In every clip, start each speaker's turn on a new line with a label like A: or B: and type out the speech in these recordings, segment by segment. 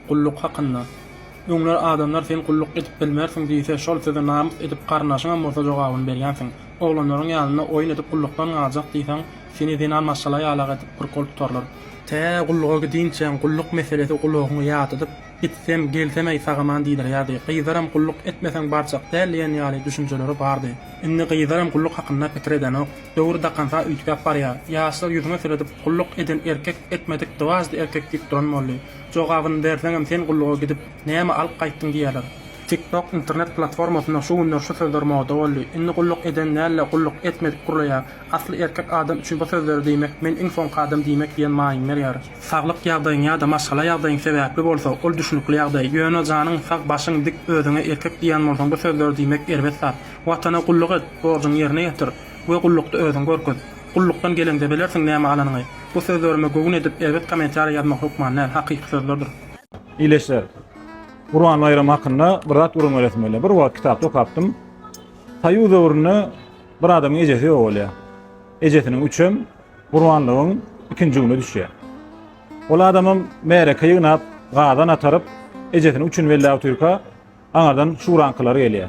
A: Gulluk hakynda. Öňler adamlar sen gulluk edip bilmersiň diýse, şol söze namus edip garnaşyňa bolsa jogabyny berýänsiň. Oglanlaryň ýanyna oýun edip gullukdan gazak diýsen, seni dinan maşala ýalag edip bir kol tutarlar. Te gulluga gidinçe gulluk meselesi gullugyny ýatydyp, gitsem gelsem aýsagaman diýler ýa-da gyýzaram gulluk etmeseň barçak däl ýaly düşünjeleri bardy. Inni gyýzaram gulluk hakynda pikir edenok, döwür dakansa üýtgäp barýar. Ýaşlar ýüzüme seredip gulluk eden erkek etmedik dowazdy erkek diýip duranmaly. Jogabyny berseňem sen gulluga gidip näme alyp gaýtdyň diýerler. TikTok internet platformasyna şu günler şu sözler moda boldy. Inni gulluk eden näle gulluk etmedik gurulýar. Asly erkek adam üçin bu sözleri diýmek, men iň soňky adam diýmek diýen maýyn berýär. Saglyk ýagdaýyň ýa-da maşgala ýagdaýyň sebäpli bolsa, ol düşünükli ýagdaý. Ýöne janyň sag başyň dik özüňe erkek diýen bolsaň bu sözleri diýmek erbetler. Watana gulluk et, borjyň ýerine ýetir. Bu gullukda özüň görküz. Gullukdan gelende bilersiň näme alanyňy. Bu sözlerime göwün edip erbet kommentariýa ýazmak hukmanlar hakyky sözlerdir.
B: İleşler. Kur'an bayramı hakkında bir zat urun öğretmeli. Bir vakit kitapta okaptım. Tayyuz uğruna bir adamın ecesi oğulya. Ejesinin üçüm Kur'anlığın ikinci günü düşüyor. Ola adamın meğere kıyığınap, gağdan atarıp, ejesinin üçün velli avtuyurka, anardan şurankıları geliyor.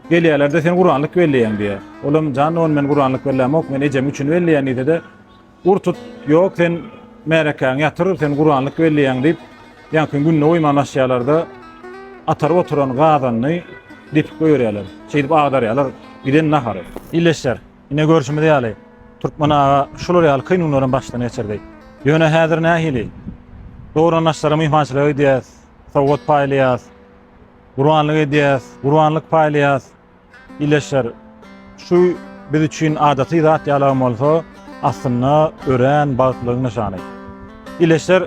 B: Geliyorlar da sen Kur'anlık velliyen diye. Oğlum can on men Kur'anlık velliyem yok, men ecem üçün velliyen diye de urtut yok sen meğere kıyığın yatırır, sen Kur'anlık velliyen deyip, yankın günne oyman aşyalarda atarıp oturan gağdanını dipik koyuyorlar. Şeydip ağdarıyorlar, giden naharı. İlleşler, yine görüşümde yali. Turkman ağa şolur yali kıynunların başlarına geçerdi. Yöne hədir nəhili. Doğran aşlara mühmançılığı ediyaz, savgot paylıyaz, Kur'anlık ediyaz, Kur'anlık paylıyaz. İlleşler, şu bir üçün adatı idat yalağım olsa aslında ören bağıtlığın nişanı. İlleşler,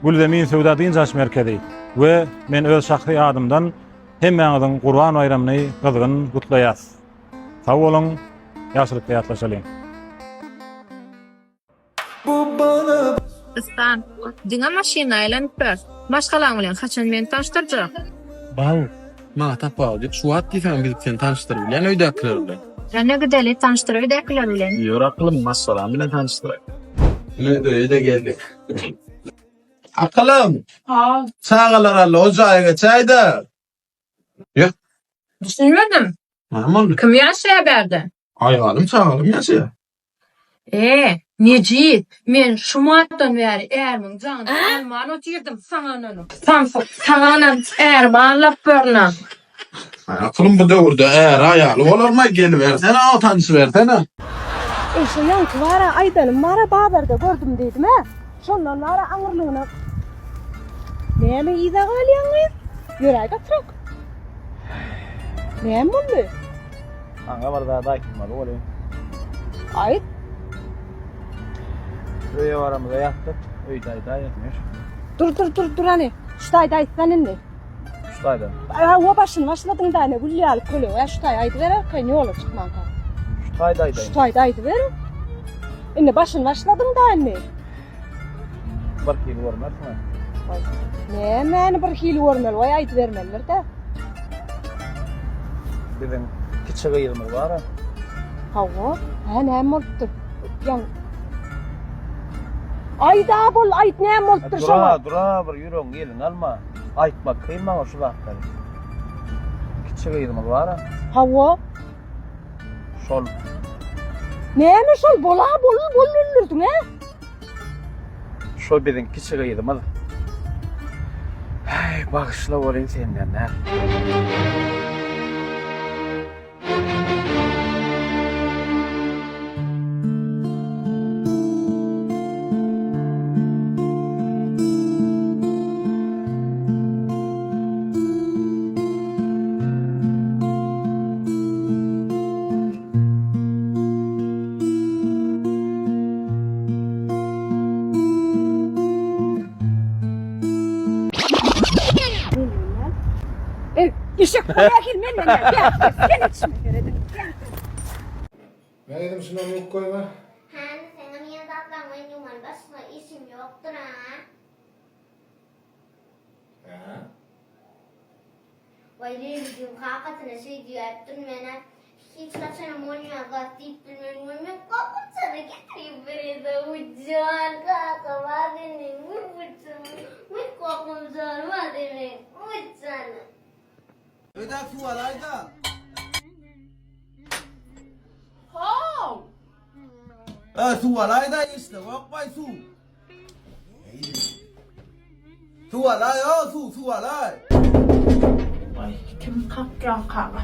B: Güldemin Sövda Dincaş merkezi ve men öz şahsi adımdan hemmeňiziň Kurban bayramyny gyzgyn gutlaýas. Sag bolun, ýaşlykda ýatlaşalyň.
C: Istan, diňe maşyna ýalanıp, başgalaryň bilen haçan meni tanıştyrjak.
D: Baw, maňa tapawdy. Şu wagt diýsem bilip seni tanıştyryp bilen öýdäkiler bilen.
C: Ýa-ne gideli tanıştyryp öýdäkiler bilen.
D: Ýok akylym masalan bilen tanıştyryp. Öýde geldik. Akılım.
C: Ha,
D: Çağalar alla ocağa çayda. Yok.
C: düşünmedim.
D: Aman.
C: Kim ýaşaýa berdi?
D: Aygalım çağalım yaşa.
C: Necip, men şu maatdan bäri ermin janyny alman otyrdim saňanyny. Saňanyň erman lap berna.
D: Akılım bu döwürde aýaly bolarma geliversene o tanışyversene.
E: Şu yankı vara aydanım vara bazarda gördüm dedim ha. Şondan vara aňyrlygyny. Näme ýa-da galýaňyz? Ýöräk atrak. Näme boldy?
B: Anga barda daýtmaly bolýar.
E: Ayt.
B: Öýe baramyza ýatdyk, öýde daýatmyş.
E: Dur hani. Şuday daýtsan indi.
B: Şuýda.
E: O başyny başladyň da ne gülli alyp geliyor. Ya şuday aýdy berer, kaýny ýola çykman ka.
B: Şuýda.
E: Şuday aýdy berer. Indi başyny başladyň da ne?
B: Bir kilo görmezmi?
E: Näme bir hili görmeli, way aýdy bermeliler de.
B: Biziň kiçik ýylmyz bar.
E: Hawa, näme bolupdy? Ýa Ayda bol, ayt näme bolupdyr şoňa?
B: Dura bir ýüregiň gelin alma. Aýtmak kynmaňa şu wagtda. Kiçik ýylmyz bar.
E: Hawa,
B: Şol
E: näme şol bolulurdyň he?
B: şo biziň kiçik ýylmyz. Hey, bagışla bolýan senden näme?
E: Işık koya girmen gel. Sen içme veredim.
F: Ne dedim şuna yok koyma?
G: Han, sen niye tatlamayın yuman başına işim yoktur ha?
F: Ha?
G: Vay diyor hakikaten şey diyor ettin bana. Hiç kaçana monya gatip bilmem kapım sana getireyim böyle ucan kaka vadini vurbuçum. Kapım sana
F: Öde su alayda.
C: Ho!
F: Su alayda işte. Bakmay su. Su alay o su alay.
C: Ay, kim kalkıyor kahve?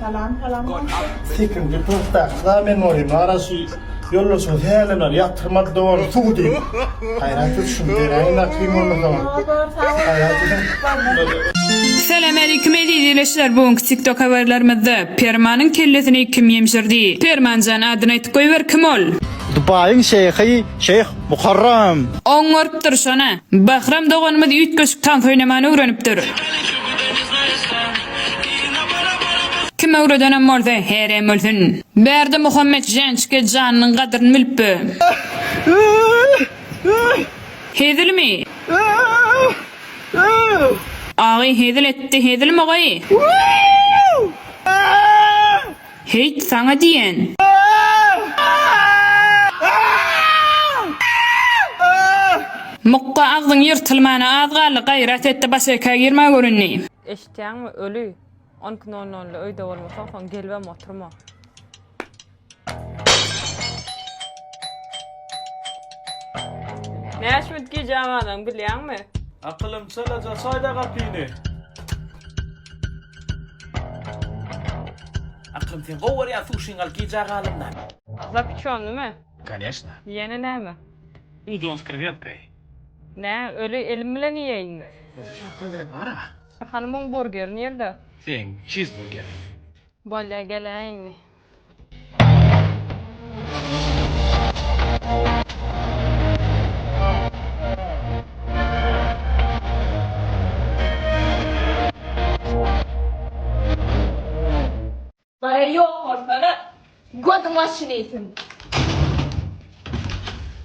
C: Salam.
H: Tekin bir tostak men olayım arası yollu sosyallar yatırmadı doğru su diyeyim. Hayratı şunları aynen kim olmadı.
I: Selam aleyküm izleyiciler. Bugünkü TikTok haberlerimizde Perman'ın kellesini kim yemşirdi? Permancan adını aytıp koyuver kim ol?
H: Dubai'nin şeyhi Şeyh Muharram.
I: Oňorupdyr şona. Bahram doganymyz üýt köşük tank oýnamany öwrenipdir. Kim öwreden bolsa herem bolsun. Berde Muhammed Jençke janynyň gadryny bilipdi. Hedilmi? Agy hedil etdi, hedilmi goý? Heyt sana diýen. Mukka ağzın yırtılmana azgaly gaýrat etdi başa girme görünni.
J: Eşitýäňmi ölü? 12.00 öýde bolmasaň soň gelbem oturma. Näşmitki jamadan bilýärmi?
B: Akılım çalaca sayda kapyny.
K: Aklım sen gower ya sushingal gijaga alimdan.
J: Запечёнными?
K: Конечно.
J: Ýene näme?
K: Udon с креветкой.
J: Nä, ölü elim bilen ýeýin.
K: Ara.
J: Hanymyň burger nerede?
K: Sen cheeseburger.
J: Bolla geleýin.
C: Bana yok ortada. Godum aşınıyım.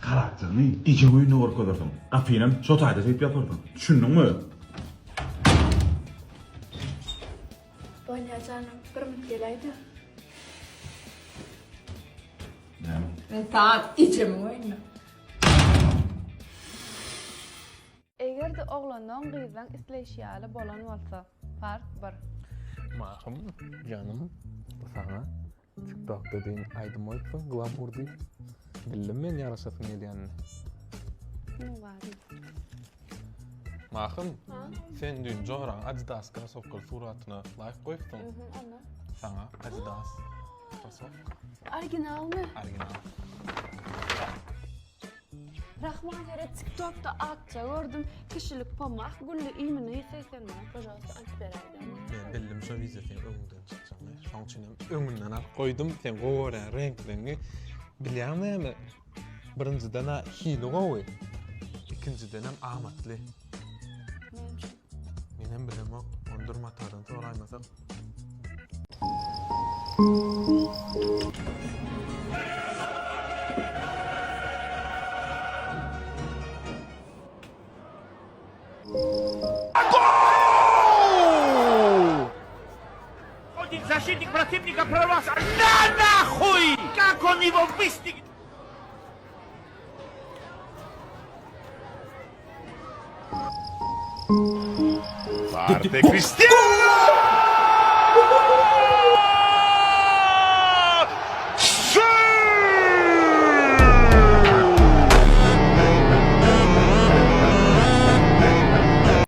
L: Karakterini iyice oyunu orkaladım. Kapıyla sotayda teyip yapardım. Düşündün mü?
C: Bolla canım, bir geleydi.
L: Ne?
C: Saat içim oyunu.
J: Eger de oglandan gyzdan isleşýäli bolan bolsa, fark bir.
M: Mahım, canım, sana TikTok dediğin aydım oysun, glamour değil. Bildim men yaraşasın edýänini.
J: Ne var?
M: Mahım, sen dün Johran Adidas krasovkal suratyna like koýupdyň. Sana Adidas krasovka.
J: Originalmy?
M: Original.
J: Rahman yere TikTok'ta atça gördüm. Kişilik pamak, güllü ilmini ýetirsen bana pojasty açyp berýärdim.
M: Ben bildim şu wize sen öňünden çykjaň. Şoň üçin öňünden alyp koydum. Sen gowara renklerini bilýärmi? Birinciden hili gowy. İkinciden hem amatly. Menem bilemok, ondurmataryň soraýmasak.
K: Защитник противника прорвался. На нахуй! Как он его выстигнет? Parte Cristiano!